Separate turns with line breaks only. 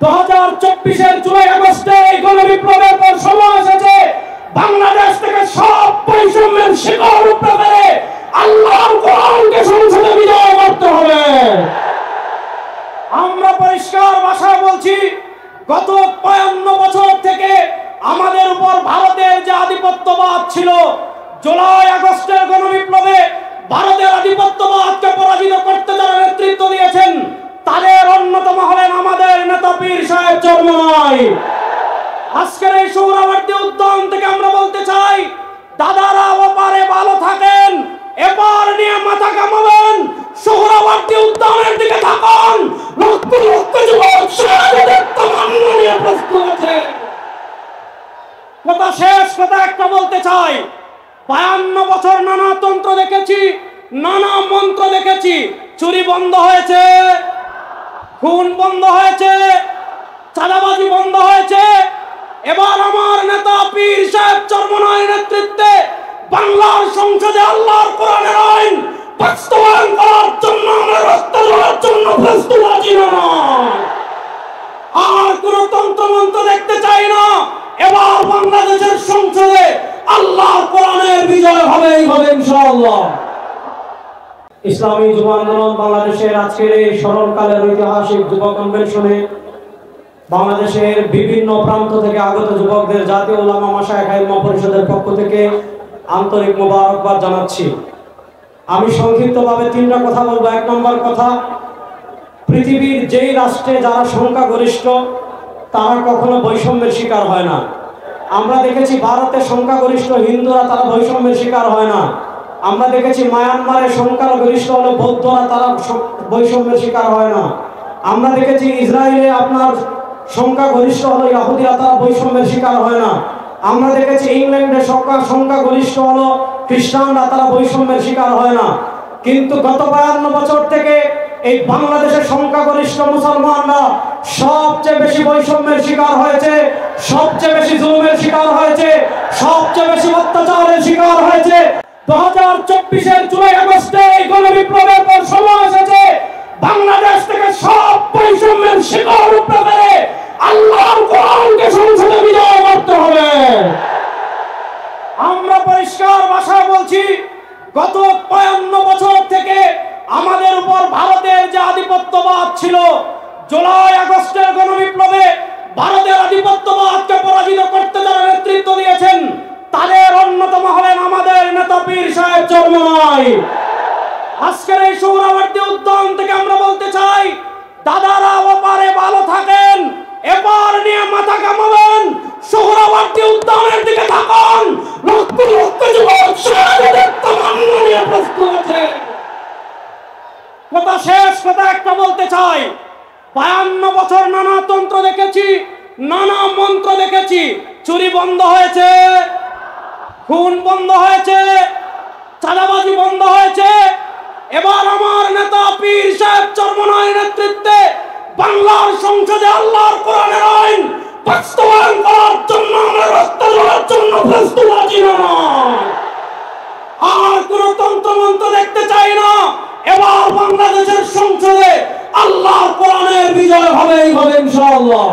2024-এর জুলাই আগস্টে এই গণবিপ্লবের পর সময় এসেছে বাংলাদেশ থেকে সব বৈষম্যের শিকড় উপড়ে ফেলে আল্লাহর কোরআনকে সংসদে বিজয় করতে হবে। আমরা পরিষ্কার ভাষায় বলছি, গত ৫৫ বছর থেকে আমাদের উপর ভারতের যে আধিপত্যবাদ ছিল, জুলাই আগস্টের গণবিপ্লবে ভারতের আধিপত্যবাদকে পরাজিত করতে যারা নেতৃত্ব দিয়েছেন তাদের অন্যতম হলেন আমাদের নেতা পীর সাহেব চরমোনাই। আজকের এই সোহরাওয়ার্দী উদ্যান থেকে আমরা বলতে চাই, দাদারা ওপারে ভালো থাকেন, এপার নিয়ে মাথা কামাবেন, সোহরাওয়ার্দী উদ্যানের দিকে থাকুন। লক্ষ লক্ষ যুবক শাহাদাতের তামান্না নিয়ে প্রস্তুত আছে। কথা শেষ, কথা একটা বলতে চাই, ৫২ বছর নানা তন্ত্র দেখেছি, নানা মন্ত্র দেখেছি, চুরি বন্ধ হয়েছে, খুন বন্ধ হয়েছে, চাঁদাবাজি বন্ধ হয়েছে। এবার আমার নেতা পীর সাহেব চরমোনাইয়ের নেতৃত্বে বাংলার সংসদে আল্লাহর কোরআনের আইন বাস্তবায়ন করার জন্য আমরা রাস্তা ধরার জন্য প্রস্তুত আছি না। আর কোন তন্ত্রমন্ত্র দেখতে চাই না। এবার বাংলাদেশের সংসদে আল্লাহর কোরআনের বিজয় হবেই হবে ইনশাআল্লাহ। ইসলামী যুব আন্দোলন বাংলাদেশের আজকের এই স্মরণকালের ঐতিহাসিক যুব কনভেনশনে বাংলাদেশের বিভিন্ন প্রান্ত থেকে আগত যুবকদের জাতীয় উলামা মাশায়েখ আইম্মা পরিষদের পক্ষ থেকে আন্তরিক মোবারকবাদ জানাচ্ছি। আমি সংক্ষিপ্তভাবে ৩টা কথা বলবো। ১ নম্বর কথা, পৃথিবীর যেই রাষ্ট্রে যারা সংখ্যাগরিষ্ঠ তারা কখনো বৈষম্যের শিকার হয় না। আমরা দেখেছি ভারতে সংখ্যাগরিষ্ঠ হিন্দুরা, তারা বৈষম্যের শিকার হয় না। আমরা দেখেছি মায়ানমারে সংখ্যাগরিষ্ঠ হলো বৌদ্ধরা, তারা বৈষম্যের শিকার হয় না। আমরা দেখেছি ইসরায়েলে আপনার সংখ্যাগরিষ্ঠ হলো ইহুদিরা, তারা বৈষম্যের শিকার হয় না। আমরা দেখেছি ইংল্যান্ডে সংখ্যাগরিষ্ঠ হলো খ্রিস্টানরা, তারা বৈষম্যের শিকার হয় না। কিন্তু গত ৫২ বছর থেকে এই বাংলাদেশের সংখ্যাগরিষ্ঠ মুসলমানরা সবচেয়ে বেশি বৈষম্যের শিকার হয়েছে, সবচেয়ে বেশি জুলুমের শিকার হয়েছে, সবচেয়ে বেশি অত্যাচারের শিকার হয়েছে। 2024-এর জুলাই আগস্টে এই গণবিপ্লবের পর সময় এসেছে বাংলাদেশ থেকে সব বৈষম্যের শিকড় উপড়ে ফেলে আল্লাহর কোরআনকে সংসদে বিজয় করতে হবে। আমরা পরিষ্কার ভাষায় বলছি, গত ৫৫ বছর থেকে আমাদের উপর ভারতের যে আধিপত্যবাদ ছিল, জুলাই আগস্টের গণবিপ্লবে ভারতের আধিপত্যবাদকে পরাজিত করতে যারা নেতৃত্ব দিয়েছেন তাদের অন্যতম হলেন আমাদের নেতা পীর সাহেব চরমোনাই। আজকের এই সোহরাওয়ার্দী উদ্যান থেকে আমরা বলতে চাই, দাদারা ওপারে ভালো থাকেন, এপার নিয়ে মাথা কামাবেন, সোহরাওয়ার্দী উদ্যানের দিকে থাকুন। লক্ষ লক্ষ যুবক শাহাদাতের তামান্না নিয়ে প্রস্তুত আছে। কথা শেষ, কথা একটা বলতে চাই, ৫২ বছর নানা তন্ত্র দেখেছি, নানা মন্ত্র দেখেছি, চুরি বন্ধ হয়েছে, খুন বন্ধ হয়েছে, চাঁদাবাজি বন্ধ হয়েছে। এবার আমার নেতা পীর সাহেব চরমোনাইয়ের নেতৃত্বে বাংলার সংসদে আল্লাহর কোরআনের আইন বাস্তবায়ন করার জন্য আমরা রাস্তা ধরার জন্য প্রস্তুত আছি না। আর কোন তন্ত্রমন্ত্র দেখতে চাই না। এবার বাংলাদেশের সংসদে আল্লাহর কোরআনের বিজয় হবেই হবে ইনশাআল্লাহ।